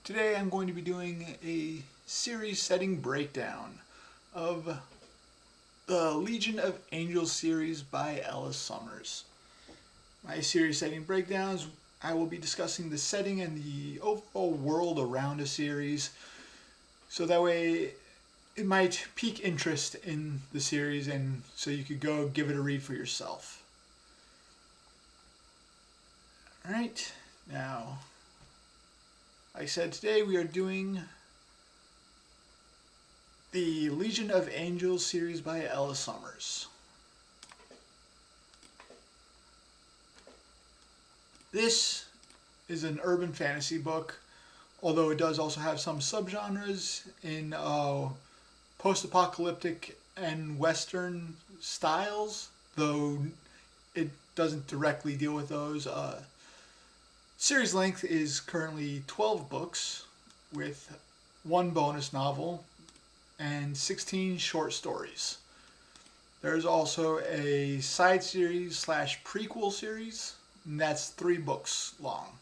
Today I'm going to be doing a series setting breakdown of the Legion of Angels series by Ellis Summers. My series setting breakdowns, I will be discussing the setting and the overall world around a series, so that way it might pique interest in the series and so you could go give it a read for yourself. Alright, now, like I said, today we are doing the Legion of Angels series by Ellis Summers. This is an urban fantasy book, although it does also have some subgenres in post-apocalyptic and Western styles, though it doesn't directly deal with those. Series length is currently 12 books with one bonus novel and 16 short stories. There's also a side series slash prequel series, and that's 3 books long.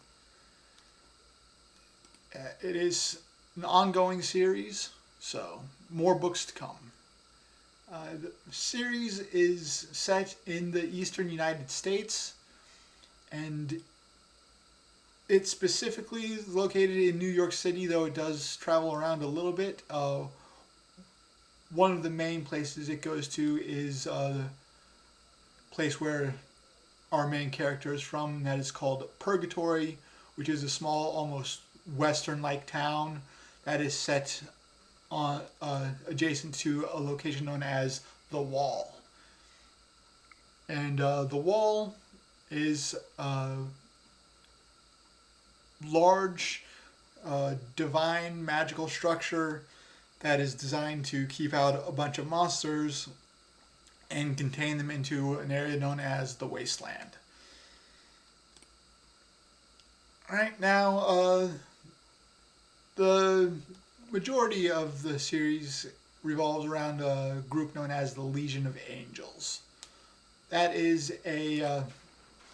It is an ongoing series, so more books to come. The series is set in the eastern United States, and it's specifically located in New York City, though it does travel around a little bit. One of the main places it goes to is the place where our main character is from, and that is called Purgatory, which is a small, almost western-like town that is set on adjacent to a location known as the Wall. And the Wall is a large, divine, magical structure that is designed to keep out a bunch of monsters and contain them into an area known as the Wasteland. Alright, now, the majority of the series revolves around a group known as the Legion of Angels. That is a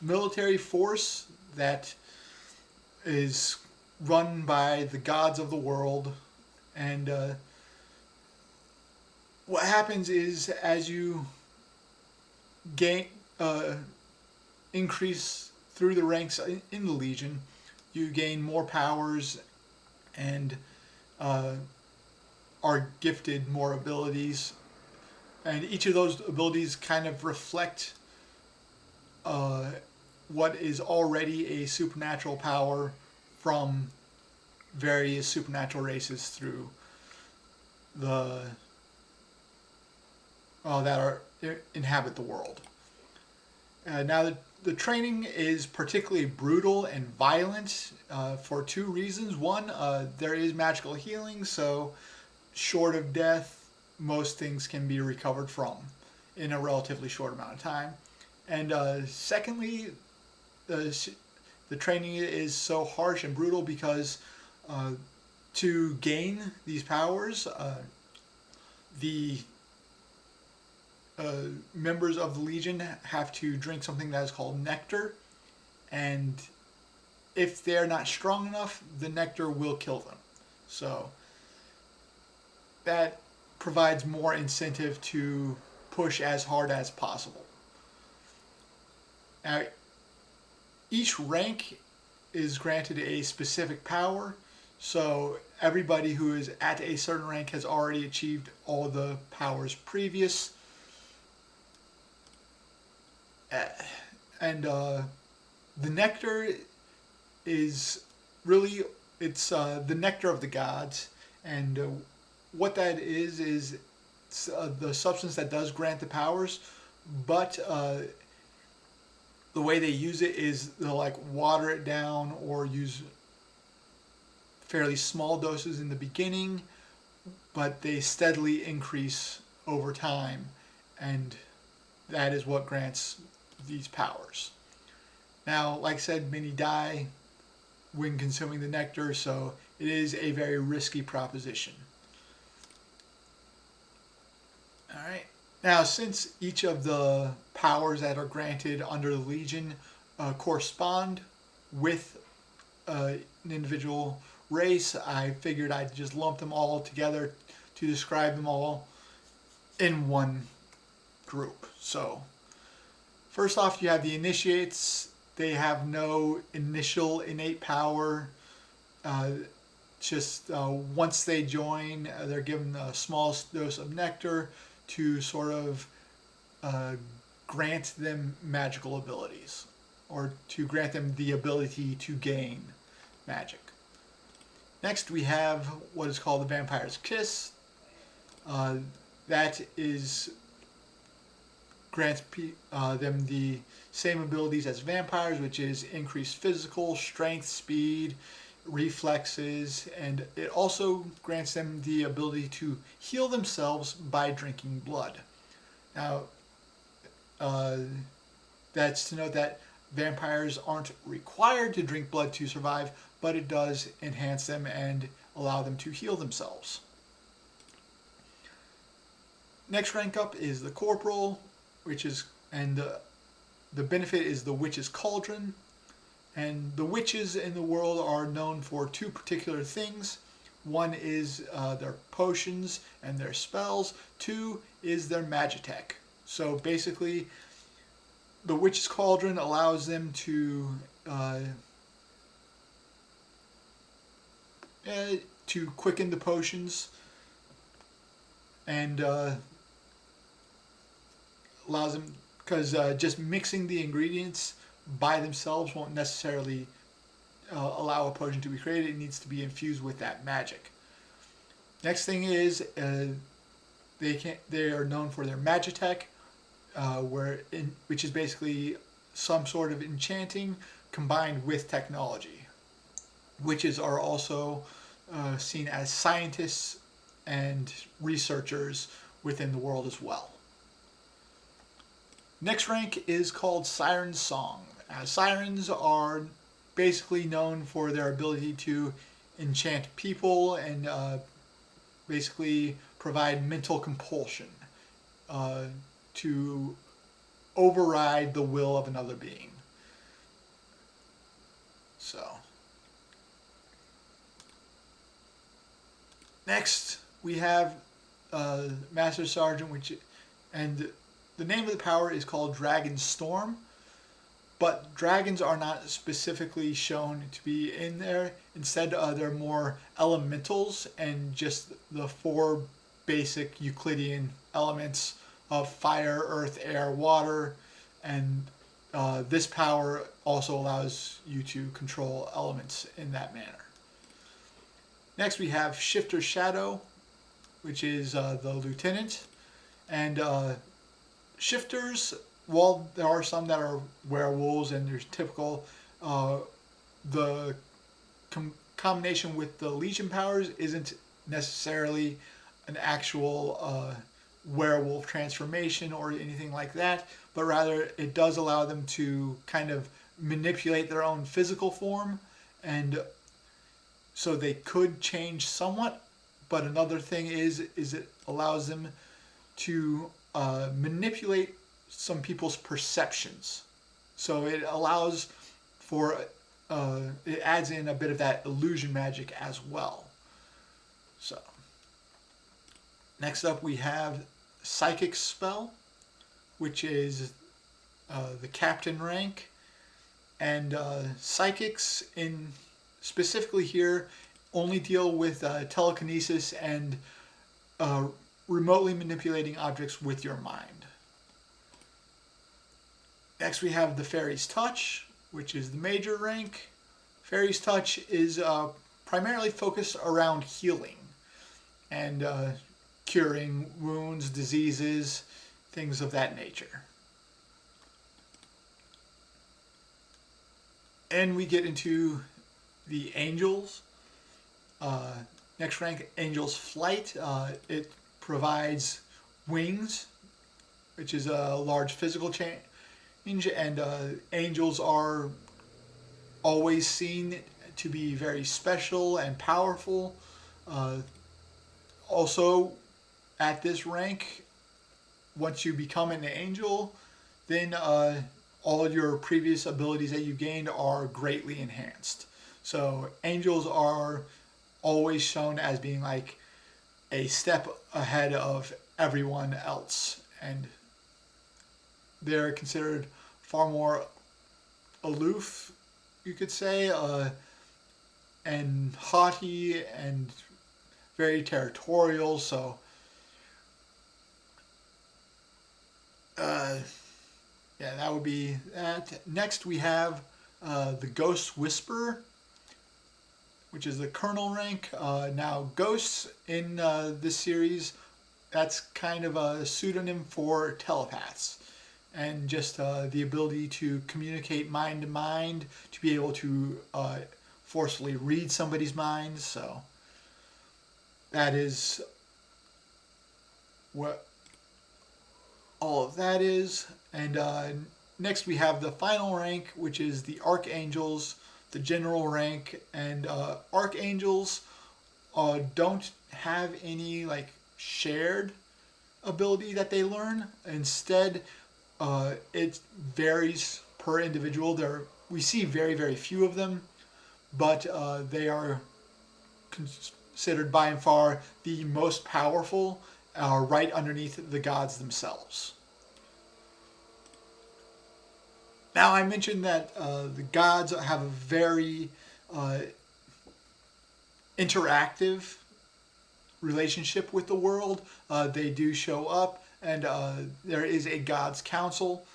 military force that is run by the gods of the world, and what happens is as you gain increase through the ranks in the Legion, you gain more powers and are gifted more abilities, and each of those abilities kind of reflect what is already a supernatural power from various supernatural races through the that inhabit the world. Now, the training is particularly brutal and violent for 2 reasons. One, there is magical healing, so short of death, most things can be recovered from in a relatively short amount of time. And secondly, the training is so harsh and brutal because to gain these powers, the members of the Legion have to drink something that is called nectar, and if they're not strong enough, the nectar will kill them. So that provides more incentive to push as hard as possible. Now, each rank is granted a specific power, so everybody who is at a certain rank has already achieved all the powers previous. And the nectar is really, it's the nectar of the gods, and what that is it's, the substance that does grant the powers, but the way they use it is they'll like water it down or use fairly small doses in the beginning, but they steadily increase over time, and that is what grants these powers. Now, like I said, many die when consuming the nectar, so it is a very risky proposition. Alright, now since each of the powers that are granted under the Legion correspond with an individual race, I figured I'd just lump them all together to describe them all in one group. So, first off, you have the initiates. They have no initial innate power. Just once they join, they're given a small dose of nectar to sort of grant them magical abilities, or to grant them the ability to gain magic. Next, we have what is called the Vampire's Kiss. That is grants them the same abilities as vampires, which is increased physical strength, speed, reflexes, and it also grants them the ability to heal themselves by drinking blood. Now, that's to note that vampires aren't required to drink blood to survive, but it does enhance them and allow them to heal themselves. Next rank up is the Corporal, and the benefit is the Witch's Cauldron. And the witches in the world are known for two particular things. One is their potions and their spells. Two is their magitech. So basically, the Witch's Cauldron allows them to quicken the potions, and allows them, because just mixing the ingredients by themselves won't necessarily allow a potion to be created. It needs to be infused with that magic. Next thing is they are known for their magitech, which is basically some sort of enchanting combined with technology. Witches are also seen as scientists and researchers within the world as well. Next rank is called Siren's Song. Sirens are basically known for their ability to enchant people and basically provide mental compulsion to override the will of another being. So, next we have Master Sergeant, and the name of the power is called Dragon Storm. But dragons are not specifically shown to be in there. Instead, they're more elementals, and just the four basic Euclidean elements of fire, earth, air, water. And this power also allows you to control elements in that manner. Next, we have Shifter Shadow, which is the lieutenant. And shifters, while there are some that are werewolves and there's typical, the combination with the Legion powers isn't necessarily an actual werewolf transformation or anything like that, but rather it does allow them to kind of manipulate their own physical form, and so they could change somewhat. But another thing is it allows them to manipulate some people's perceptions. So it allows for, it adds in a bit of that illusion magic as well. So, next up we have Psychic Spell, which is the captain rank. And psychics specifically here only deal with telekinesis and remotely manipulating objects with your mind. Next we have the Fairy's Touch, which is the major rank. Fairy's Touch is primarily focused around healing and curing wounds, diseases, things of that nature. And we get into the Angels. Next rank, Angel's Flight. It provides wings, which is a large physical change, and angels are always seen to be very special and powerful. Also, at this rank, once you become an angel, then all your previous abilities that you gained are greatly enhanced. So angels are always shown as being like a step ahead of everyone else, and they're considered far more aloof, you could say, and haughty and very territorial. So, yeah, that would be that. Next, we have the Ghost Whisperer, which is the Colonel rank. Now, ghosts in this series, that's kind of a pseudonym for telepaths, and just the ability to communicate mind to mind, to be able to forcefully read somebody's mind. So that is what all of that is. And next we have the final rank, which is the Archangels, the general rank. And Archangels don't have any like shared ability that they learn. Instead, it varies per individual. We see very, very few of them, but they are considered by and far the most powerful, right underneath the gods themselves. Now, I mentioned that the gods have a very interactive relationship with the world. They do show up, and there is a gods council.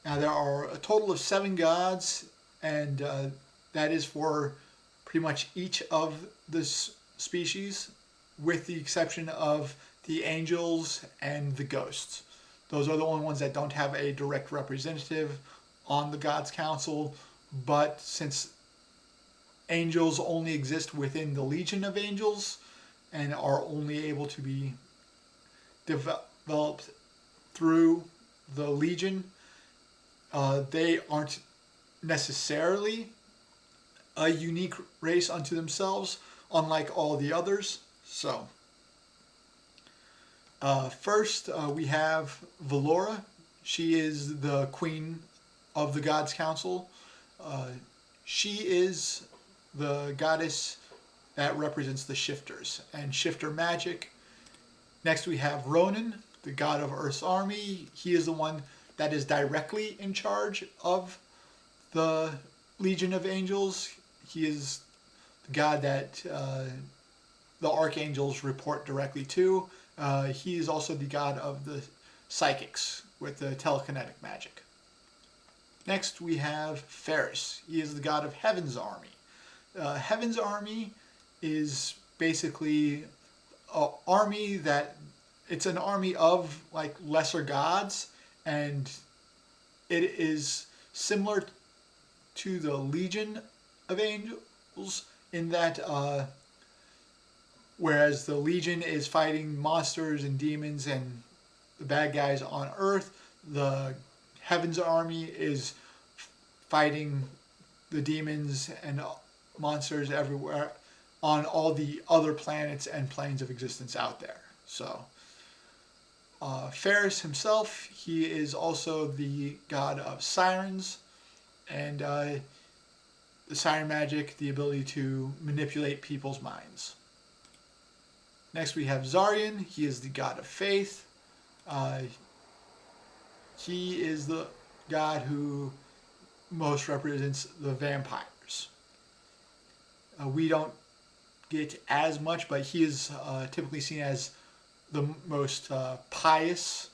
Now, there are a total of 7 gods, and that is for pretty much each of the species, with the exception of the angels and the ghosts. Those are the only ones that don't have a direct representative on the gods council. But since angels only exist within the Legion of Angels and are only able to be developed through the Legion, they aren't necessarily a unique race unto themselves, unlike all the others. So, first we have Valora. She is the queen of the Gods Council. She is the goddess that represents the shifters and shifter magic. Next we have Ronan, the god of Earth's army. He is the one that is directly in charge of the Legion of Angels. He is the god that the archangels report directly to. He is also the god of the psychics with the telekinetic magic. Next we have Ferris. He is the god of Heaven's army. Heaven's army is basically an army that it's an army of like lesser gods, and it is similar to the Legion of Angels in that whereas the Legion is fighting monsters and demons and the bad guys on Earth, the Heaven's army is fighting the demons and monsters everywhere on all the other planets and planes of existence out there. So Ferris himself, he is also the god of sirens, and the siren magic, the ability to manipulate people's minds. Next we have Zarian. He is the god of faith. He is the god who most represents the vampires. We don't get as much, but he is typically seen as the most pious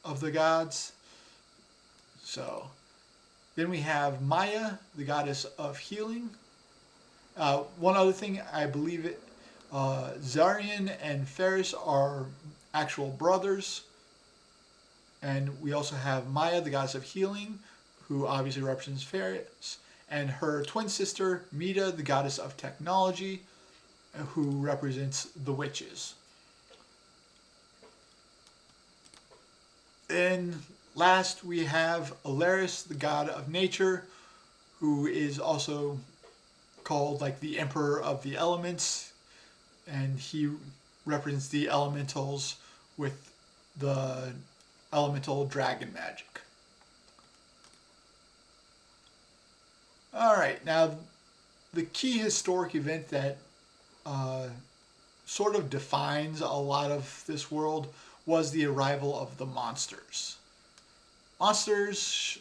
of the gods. So then we have Maya, the goddess of healing. One other thing, I believe Zarian and Ferris are actual brothers. And we also have Maya, the goddess of healing, who obviously represents Ferris, and her twin sister, Mita, the goddess of technology, who represents the witches. Then last we have Alaris, the god of nature, who is also called like the emperor of the elements, and he represents the elementals with the elemental dragon magic. Alright, now the key historic event that sort of defines a lot of this world was the arrival of the monsters. Monsters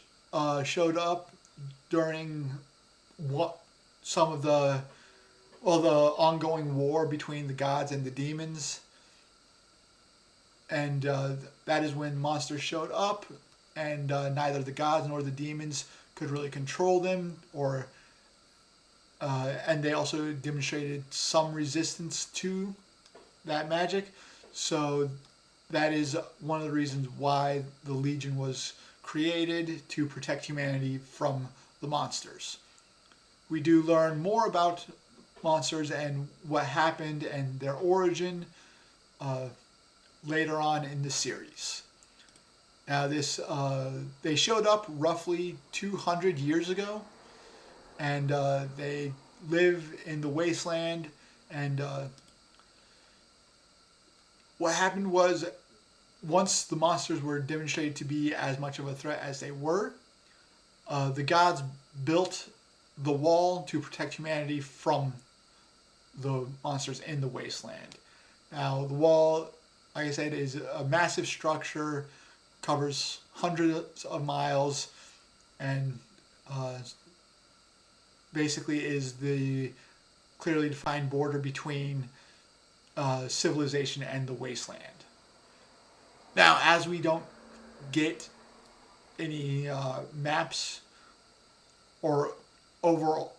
showed up during what some of the ongoing war between the gods and the demons, and that is when monsters showed up, and neither the gods nor the demons could really control them, or and they also demonstrated some resistance to that magic. So that is one of the reasons why the Legion was created, to protect humanity from the monsters. We do learn more about monsters and what happened and their origin later on in the series. Now, they showed up roughly 200 years ago, and they live in the wasteland. And what happened was, once the monsters were demonstrated to be as much of a threat as they were, the gods built the wall to protect humanity from the monsters in the wasteland. Now, the wall, like I said, is a massive structure, covers hundreds of miles, and basically is the clearly defined border between civilization and the wasteland. Now, as we don't get any maps or overall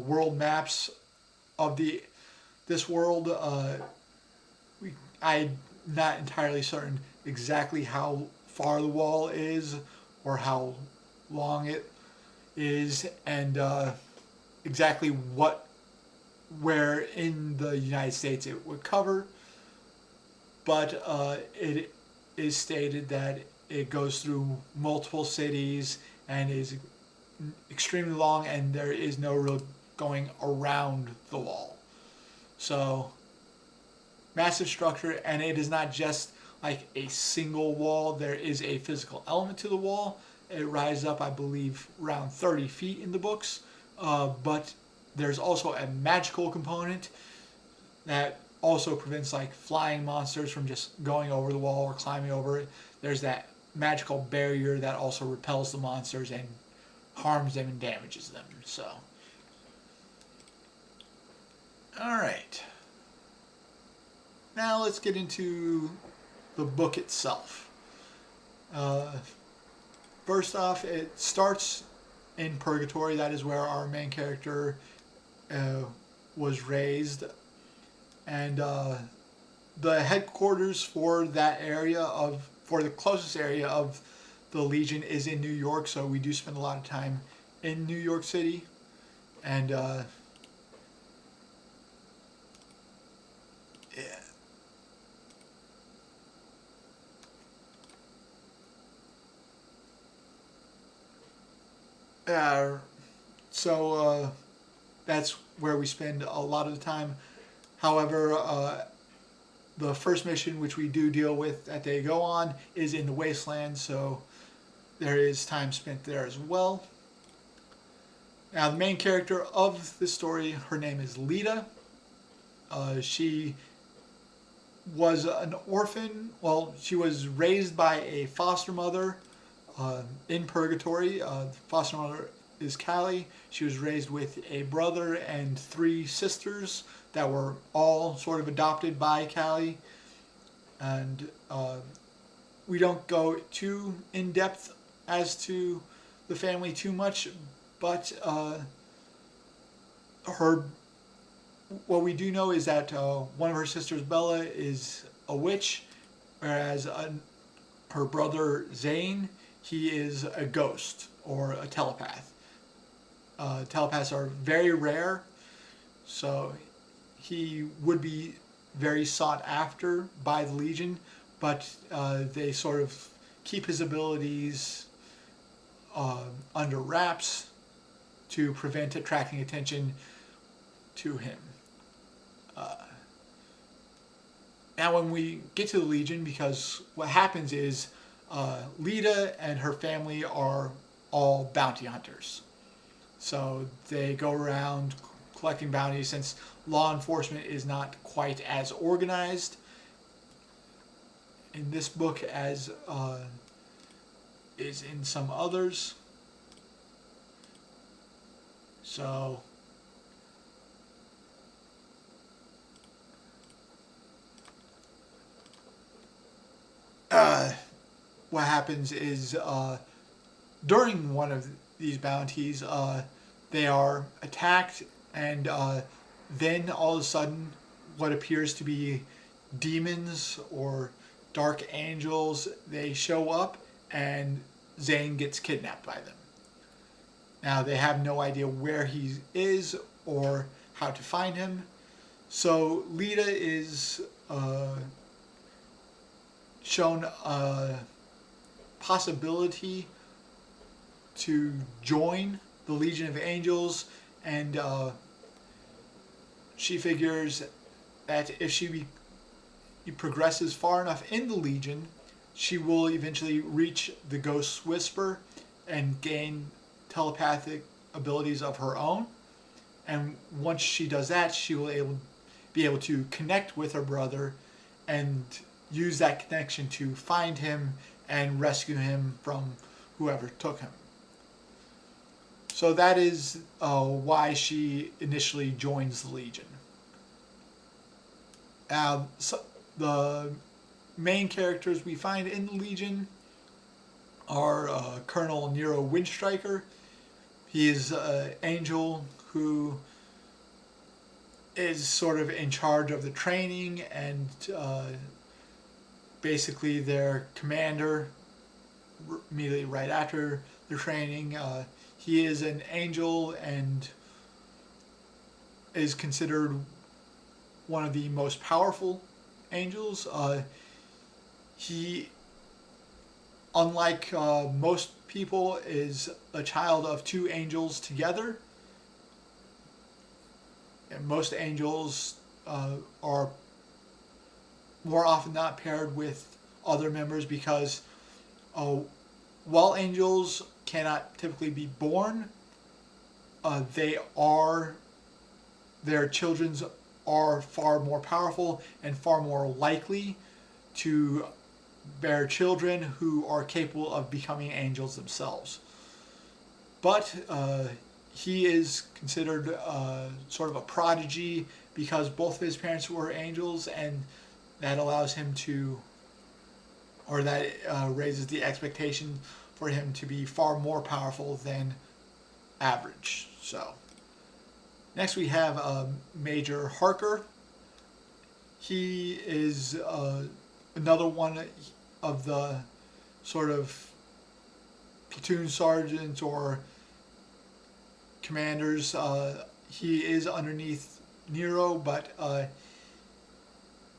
world maps of this world, I'm not entirely certain exactly how far the wall is or how long it is, and exactly where in the United States it would cover. But it is stated that it goes through multiple cities and is extremely long, and there is no real going around the wall. So, massive structure, and it is not just like a single wall. There is a physical element to the wall. It rises up, I believe, around 30 feet in the books. But there's also a magical component that also prevents like flying monsters from just going over the wall or climbing over it. There's that magical barrier that also repels the monsters and harms them and damages them. So, all right. Now let's get into the book itself. First off, it starts in Purgatory. That is where our main character was raised, and the headquarters for that area for the closest area of the Legion is in New York. So we do spend a lot of time in New York City, and yeah. So that's where we spend a lot of the time. However, the first mission, which we do deal with that they go on, is in the wasteland, so there is time spent there as well. Now, the main character of this story, her name is Lita. She was an orphan. Well, she was raised by a foster mother in Purgatory. The foster mother is Callie. She was raised with a brother and 3 sisters that were all sort of adopted by Callie. And we don't go too in depth as to the family too much, but what we do know is that one of her sisters, Bella, is a witch, whereas her brother Zane, he is a ghost or a telepath. Telepaths are very rare, so he would be very sought after by the Legion, but they sort of keep his abilities under wraps to prevent attracting attention to him. Now, when we get to the Legion, because what happens is Lita and her family are all bounty hunters. So they go around collecting bounties since law enforcement is not quite as organized in this book as is in some others. So what happens is during one of these bounties, they are attacked, and then all of a sudden, what appears to be demons or dark angels, they show up, and Zane gets kidnapped by them. Now, they have no idea where he is or how to find him. So Lita is shown a possibility to join the Legion of Angels, and she figures that if she progresses far enough in the Legion, she will eventually reach the Ghost's Whisper and gain telepathic abilities of her own. And once she does that, she will be able to connect with her brother and use that connection to find him and rescue him from whoever took him. So that is why she initially joins the Legion. So the main characters we find in the Legion are Colonel Nero Windstriker. He is an angel who is sort of in charge of the training and basically their commander immediately right after the training. He is an angel and is considered one of the most powerful angels. He, unlike most people, is a child of two angels together. And most angels are more often not paired with other members because while angels cannot typically be born, their children are far more powerful and far more likely to bear children who are capable of becoming angels themselves. But he is considered sort of a prodigy because both of his parents were angels, and that allows him to, or that raises the expectation for him to be far more powerful than average. So next we have Major Harker. He is another one of the sort of platoon sergeants or commanders. He is underneath Nero, but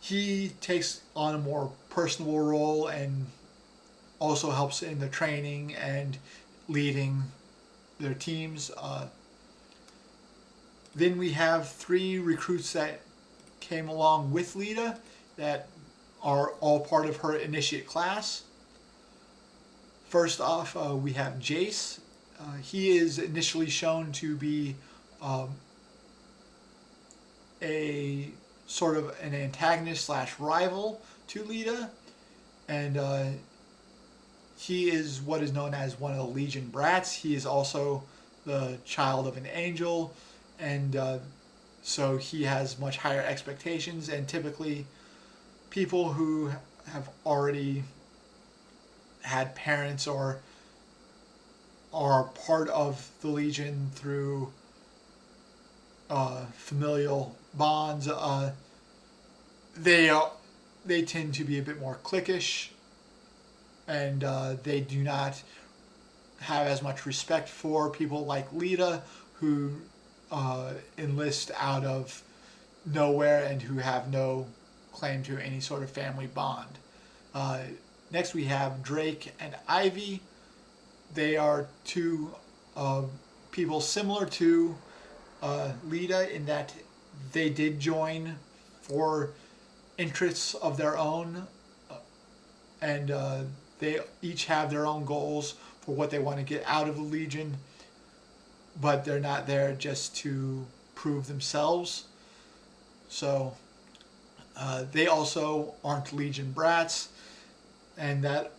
he takes on a more personable role and also helps in the training and leading their teams. Then we have 3 recruits that came along with Lita that are all part of her initiate class. First off, we have Jace. He is initially shown to be a sort of an antagonist / rival to Lita, and he is what is known as one of the Legion brats. He is also the child of an angel, and so he has much higher expectations, and typically people who have already had parents or are part of the Legion through familial bonds, they tend to be a bit more cliquish, and they do not have as much respect for people like Lita, who enlist out of nowhere and who have no claim to any sort of family bond. Next we have Drake and Ivy. They are 2 people similar to Lita in that they did join for interests of their own, and they each have their own goals for what they want to get out of the Legion, but they're not there just to prove themselves. So they also aren't Legion brats, and that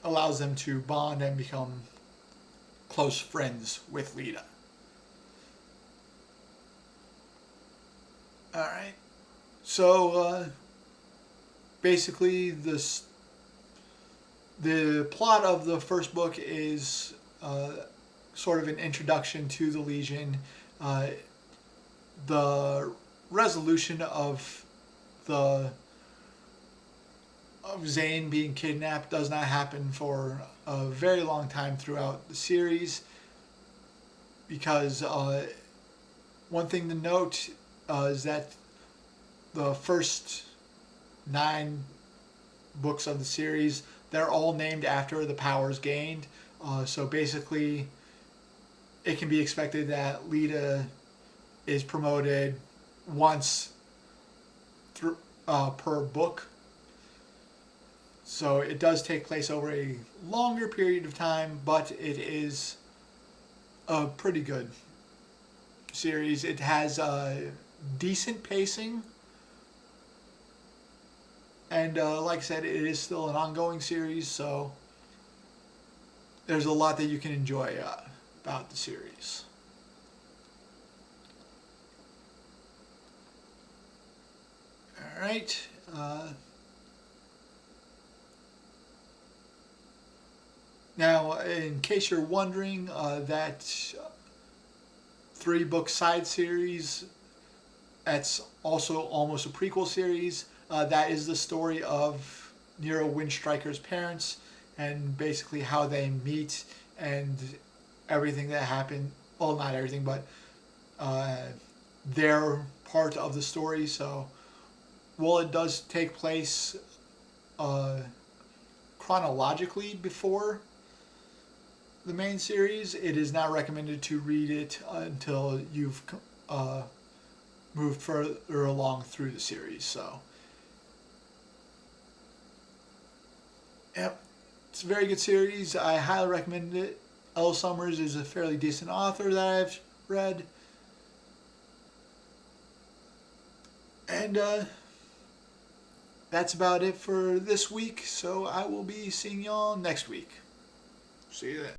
allows them to bond and become close friends with Lita. All right. So basically, the plot of the first book is sort of an introduction to the Legion. The resolution of Zane being kidnapped does not happen for a very long time throughout the series, because one thing to note is that the first 9 books of the series, they're all named after the powers gained. So basically, it can be expected that Lita is promoted once per book. So it does take place over a longer period of time, but it is a pretty good series. It has decent pacing, and like I said, it is still an ongoing series, so there's a lot that you can enjoy about the series. All right. Now, in case you're wondering, that 3-book side series, that's also almost a prequel series. That is the story of Nero Windstriker's parents, and basically how they meet and everything that happened. Well, not everything, but their part of the story. So, while it does take place chronologically before the main series, it is not recommended to read it until you've moved further along through the series. So, yep, it's a very good series. I highly recommend it. Elle Summers is a fairly decent author that I've read. And that's about it for this week. So I will be seeing y'all next week. See you then.